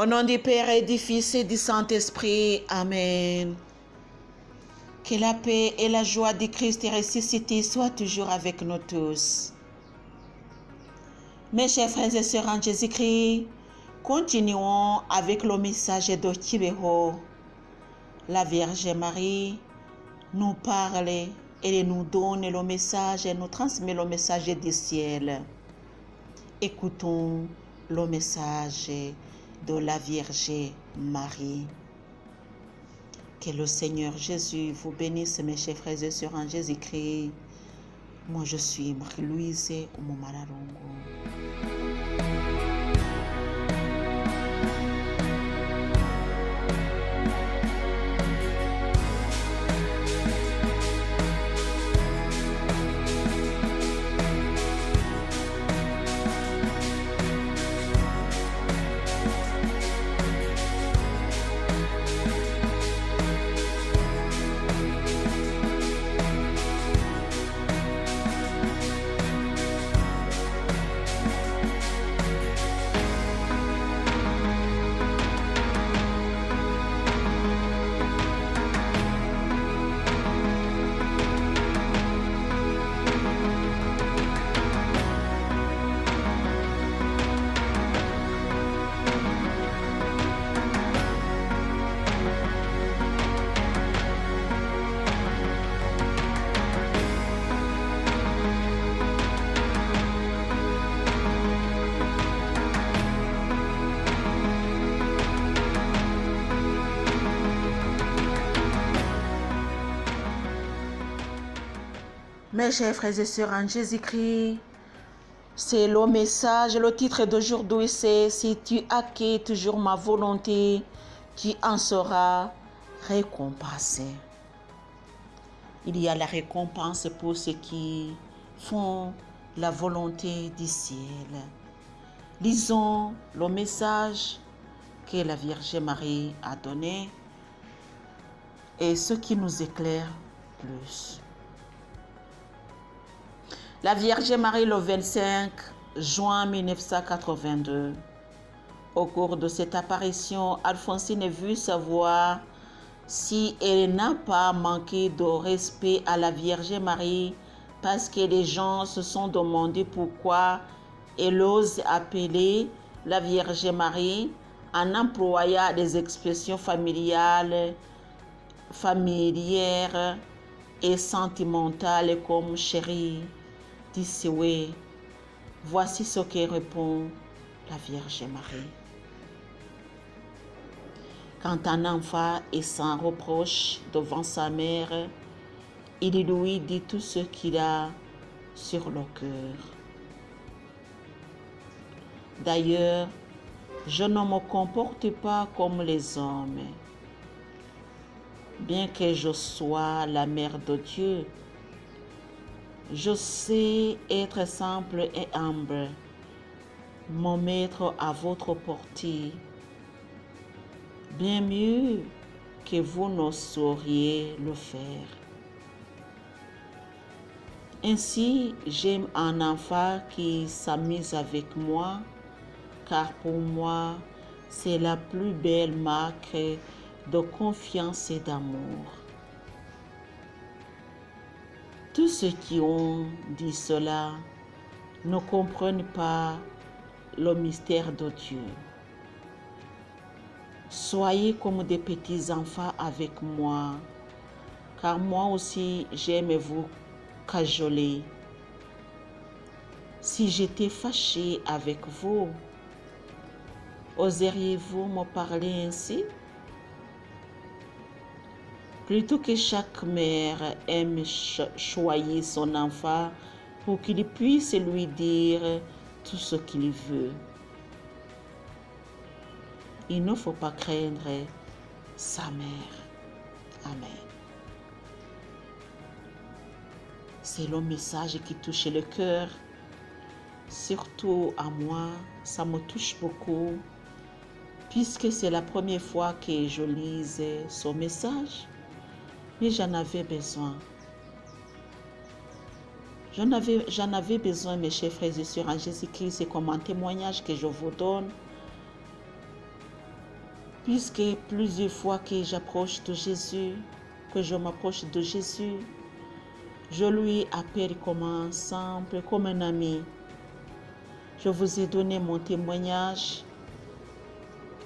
Au nom du Père et du Fils et du Saint-Esprit. Amen. Que la paix et la joie du Christ ressuscité soient toujours avec nous tous. Mes chers frères et sœurs en Jésus-Christ, continuons avec le message de Tibéro. La Vierge Marie nous parle et nous donne le message et nous transmet le message du ciel. Écoutons le message de la Vierge Marie. Que le Seigneur Jésus vous bénisse, mes chers frères et sœurs en Jésus-Christ. Moi, je suis Marie-Louise Oumomalarongo. Mes chers frères et sœurs en Jésus-Christ, c'est le message, le titre d'aujourd'hui, c'est « Si tu acquiers toujours ma volonté, tu en seras récompensé ». Il y a la récompense pour ceux qui font la volonté du ciel. Lisons le message que la Vierge Marie a donné et ce qui nous éclaire plus. La Vierge Marie, le 25 juin 1982. Au cours de cette apparition, Alphonsine veut savoir si elle n'a pas manqué de respect à la Vierge Marie parce que les gens se sont demandé pourquoi elle ose appeler la Vierge Marie en employant des expressions familières et sentimentales comme chérie. Tisséoué, voici ce que répond la Vierge Marie. Quand un enfant est sans reproche devant sa mère, il lui dit tout ce qu'il a sur le cœur. D'ailleurs, je ne me comporte pas comme les hommes. Bien que je sois la mère de Dieu, je sais être simple et humble, me mettre à votre portée, bien mieux que vous ne sauriez le faire. Ainsi, j'aime un enfant qui s'amuse avec moi, car pour moi, c'est la plus belle marque de confiance et d'amour. Tous ceux qui ont dit cela ne comprennent pas le mystère de Dieu. Soyez comme des petits enfants avec moi, car moi aussi j'aime vous cajoler. Si j'étais fâché avec vous, oseriez-vous me parler ainsi? Plutôt que chaque mère aime choyer son enfant pour qu'il puisse lui dire tout ce qu'il veut. Il ne faut pas craindre sa mère. Amen. C'est le message qui touche le cœur. Surtout à moi, ça me touche beaucoup, puisque c'est la première fois que je lise ce message. Mais j'en avais besoin. J'en avais besoin, mes chers frères et sœurs en Jésus-Christ. C'est comme un témoignage que je vous donne. puisque plusieurs fois que j'approche de Jésus, que je m'approche de Jésus, je lui appelle comme un simple, comme un ami. Je vous ai donné mon témoignage.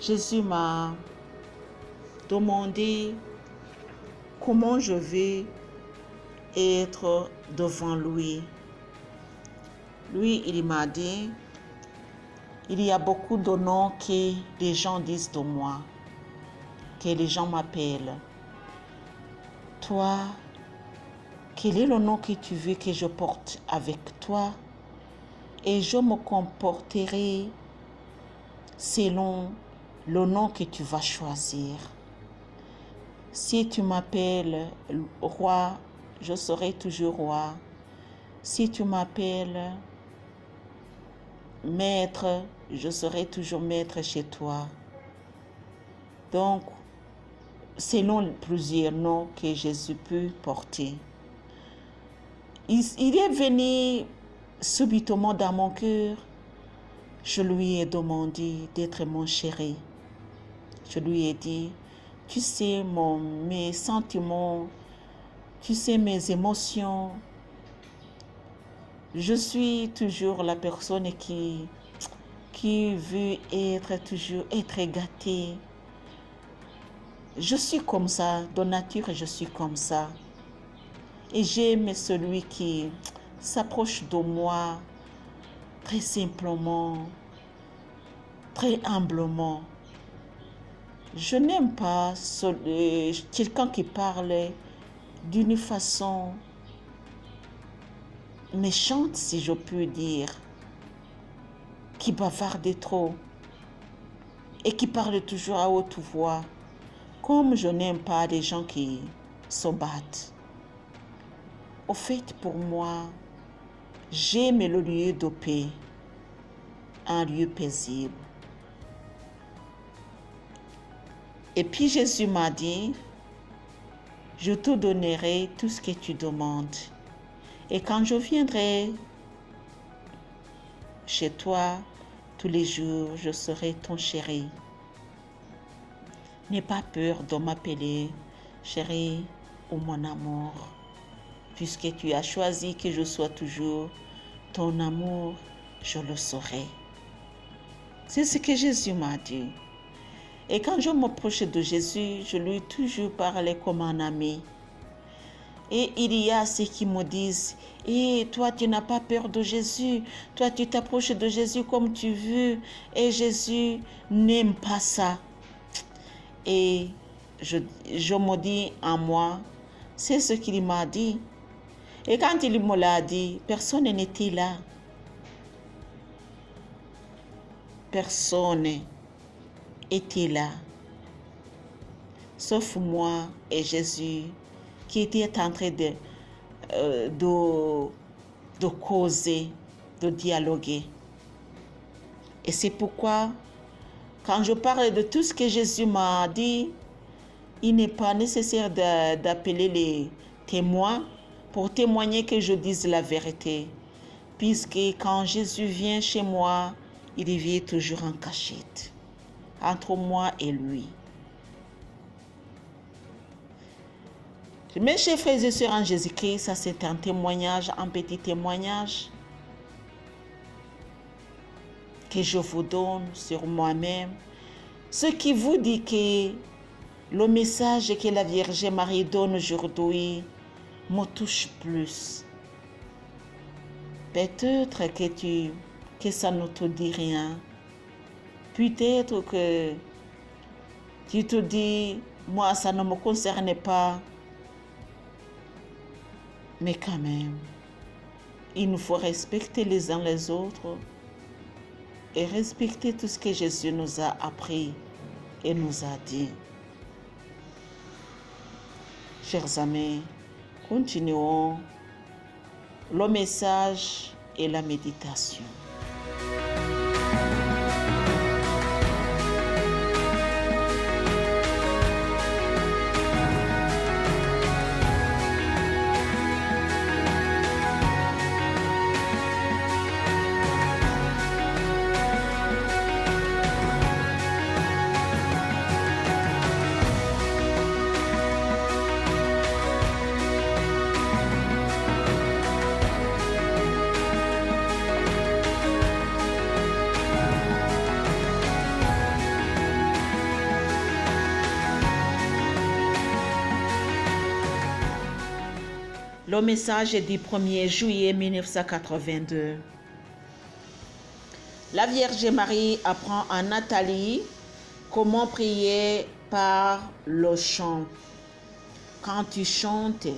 Jésus m'a demandé comment je vais être devant lui. Lui, il m'a dit, il y a beaucoup de noms que les gens disent de moi, que les gens m'appellent. Toi, quel est le nom que tu veux que je porte avec toi? Et je me comporterai selon le nom que tu vas choisir. Si tu m'appelles roi, je serai toujours roi. Si tu m'appelles maître, je serai toujours maître chez toi. Donc, selon plusieurs noms que Jésus peut porter. Il est venu subitement dans mon cœur. Je lui ai demandé d'être mon chéri. Je lui ai dit, tu sais mes sentiments, tu sais mes émotions. Je suis toujours la personne qui veut toujours être gâtée. Je suis comme ça, de nature je suis comme ça. Et j'aime celui qui s'approche de moi très simplement, très humblement. Je n'aime pas quelqu'un qui parle d'une façon méchante, si je peux dire, qui bavarde trop et qui parle toujours à haute voix, comme je n'aime pas les gens qui se battent. Au fait, pour moi, j'aime le lieu de paix, un lieu paisible. Et puis Jésus m'a dit, je te donnerai tout ce que tu demandes. Et quand je viendrai chez toi tous les jours, je serai ton chéri. N'aie pas peur de m'appeler chéri ou mon amour, puisque tu as choisi que je sois toujours ton amour, je le serai. C'est ce que Jésus m'a dit. Et quand je m'approche de Jésus, je lui ai toujours parlé comme un ami. Et il y a ceux qui me disent, toi tu n'as pas peur de Jésus, toi tu t'approches de Jésus comme tu veux, et Jésus n'aime pas ça. Et je me dis en moi, c'est ce qu'il m'a dit. Et quand il me l'a dit, personne n'était là. Personne était là, sauf moi et Jésus, qui était en train de causer, de dialoguer. Et c'est pourquoi, quand je parle de tout ce que Jésus m'a dit, il n'est pas nécessaire d'appeler les témoins pour témoigner que je dise la vérité. Puisque quand Jésus vient chez moi, il vient toujours en cachette, entre moi et lui. Mes chers frères et sœurs en Jésus-Christ, ça c'est un témoignage, un petit témoignage que je vous donne sur moi-même. Ce qui vous dit que le message que la Vierge Marie donne aujourd'hui me touche plus. Peut-être que ça ne te dit rien. Peut-être que tu te dis, moi ça ne me concerne pas. Mais quand même, il nous faut respecter les uns les autres et respecter tout ce que Jésus nous a appris et nous a dit. Chers amis, continuons le message et la méditation. Le message du 1er juillet 1982. La Vierge Marie apprend à Nathalie comment prier par le chant. Quand tu chantes,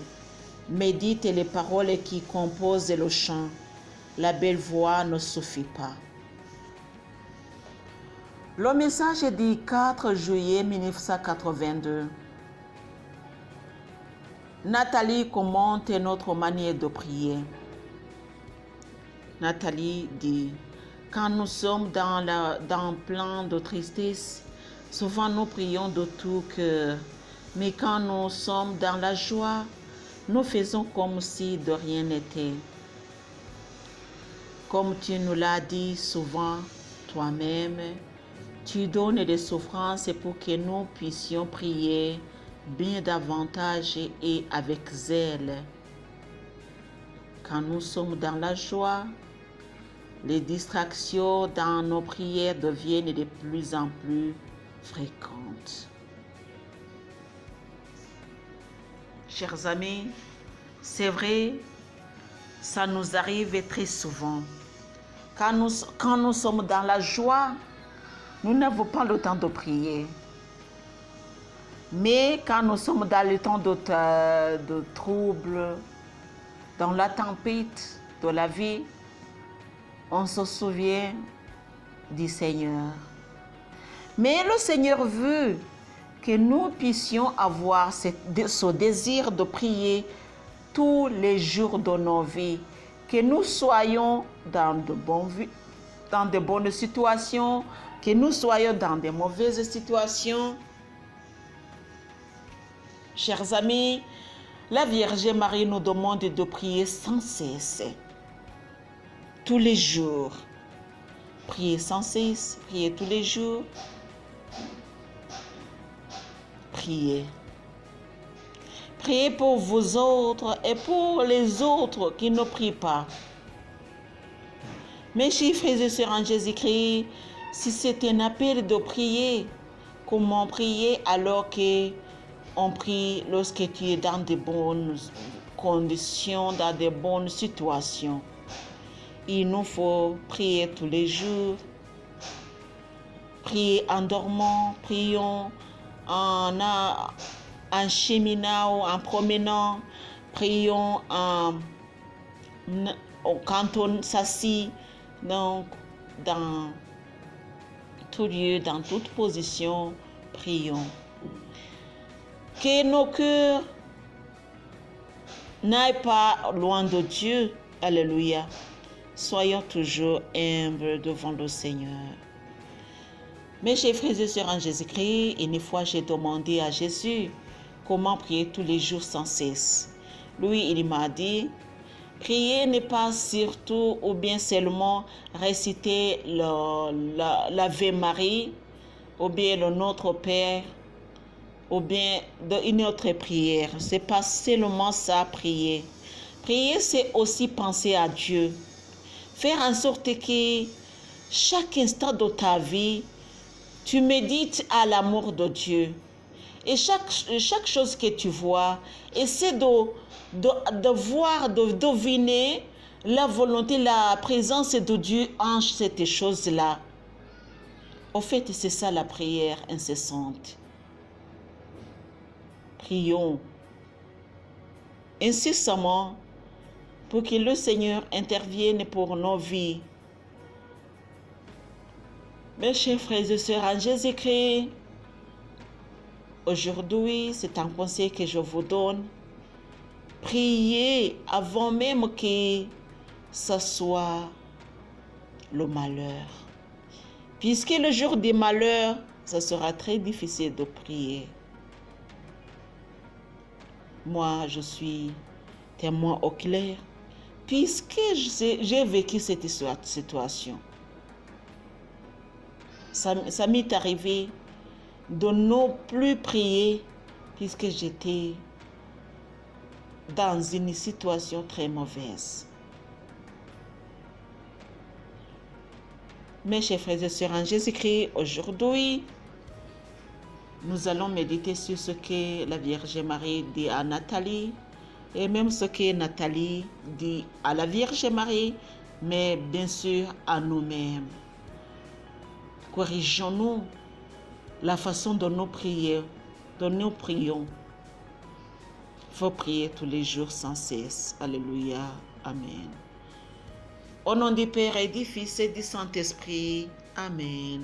médite les paroles qui composent le chant. La belle voix ne suffit pas. Le message du 4 juillet 1982. Nathalie commente notre manière de prier. Nathalie dit, quand nous sommes dans plein de tristesse, souvent nous prions de tout cœur, mais quand nous sommes dans la joie, nous faisons comme si de rien n'était. Comme tu nous l'as dit souvent toi-même, tu donnes des souffrances pour que nous puissions prier bien davantage et avec zèle. Quand nous sommes dans la joie, les distractions dans nos prières deviennent de plus en plus fréquentes. Chers amis, c'est vrai, ça nous arrive très souvent. Quand nous sommes dans la joie, nous n'avons pas le temps de prier. Mais quand nous sommes dans le temps de trouble, dans la tempête de la vie, on se souvient du Seigneur. Mais le Seigneur veut que nous puissions avoir ce désir de prier tous les jours de nos vies, que nous soyons dans de bonnes situations, que nous soyons dans de mauvaises situations. Chers amis, la Vierge Marie nous demande de prier sans cesse, tous les jours. Priez sans cesse, priez tous les jours. Priez. Priez pour vous autres et pour les autres qui ne prient pas. Mes chers frères et sœurs en Jésus-Christ, si c'est un appel de prier, comment prier alors que on prie lorsque tu es dans de bonnes conditions, dans de bonnes situations? Il nous faut prier tous les jours. Prier en dormant, prions en cheminant ou en promenant, prions quand on s'assit, donc dans tout lieu, dans toute position, prions. Que nos cœurs n'aillent pas loin de Dieu. Alléluia. Soyons toujours humbles devant le Seigneur. Mes chers frères et sœurs en Jésus-Christ, une fois j'ai demandé à Jésus comment prier tous les jours sans cesse. Lui, il m'a dit, prier n'est pas surtout ou bien seulement réciter l'Ave Marie, ou bien le Notre Père, ou bien une autre prière. C'est pas seulement ça, prier. Prier, c'est aussi penser à Dieu. Faire en sorte que chaque instant de ta vie, tu médites à l'amour de Dieu. Et chaque chose que tu vois, essaie de voir, de deviner la volonté, la présence de Dieu en cette chose-là. Au fait, c'est ça la prière incessante. Prions incessamment pour que le Seigneur intervienne pour nos vies. Mes chers frères et sœurs en Jésus-Christ, aujourd'hui, c'est un conseil que je vous donne. Priez avant même que ce soit le malheur. Puisque le jour du malheur, ça sera très difficile de prier. Moi, je suis témoin oculaire, puisque j'ai vécu cette situation. Ça m'est arrivé de ne plus prier, puisque j'étais dans une situation très mauvaise. Mes chers frères et sœurs en Jésus-Christ, aujourd'hui, nous allons méditer sur ce que la Vierge Marie dit à Nathalie Et même ce que Nathalie dit à la Vierge Marie, mais bien sûr à nous-mêmes. Corrigeons-nous la façon dont nous prions. Il faut prier tous les jours sans cesse. Alléluia. Amen. Au nom du Père et du Fils et du Saint-Esprit. Amen.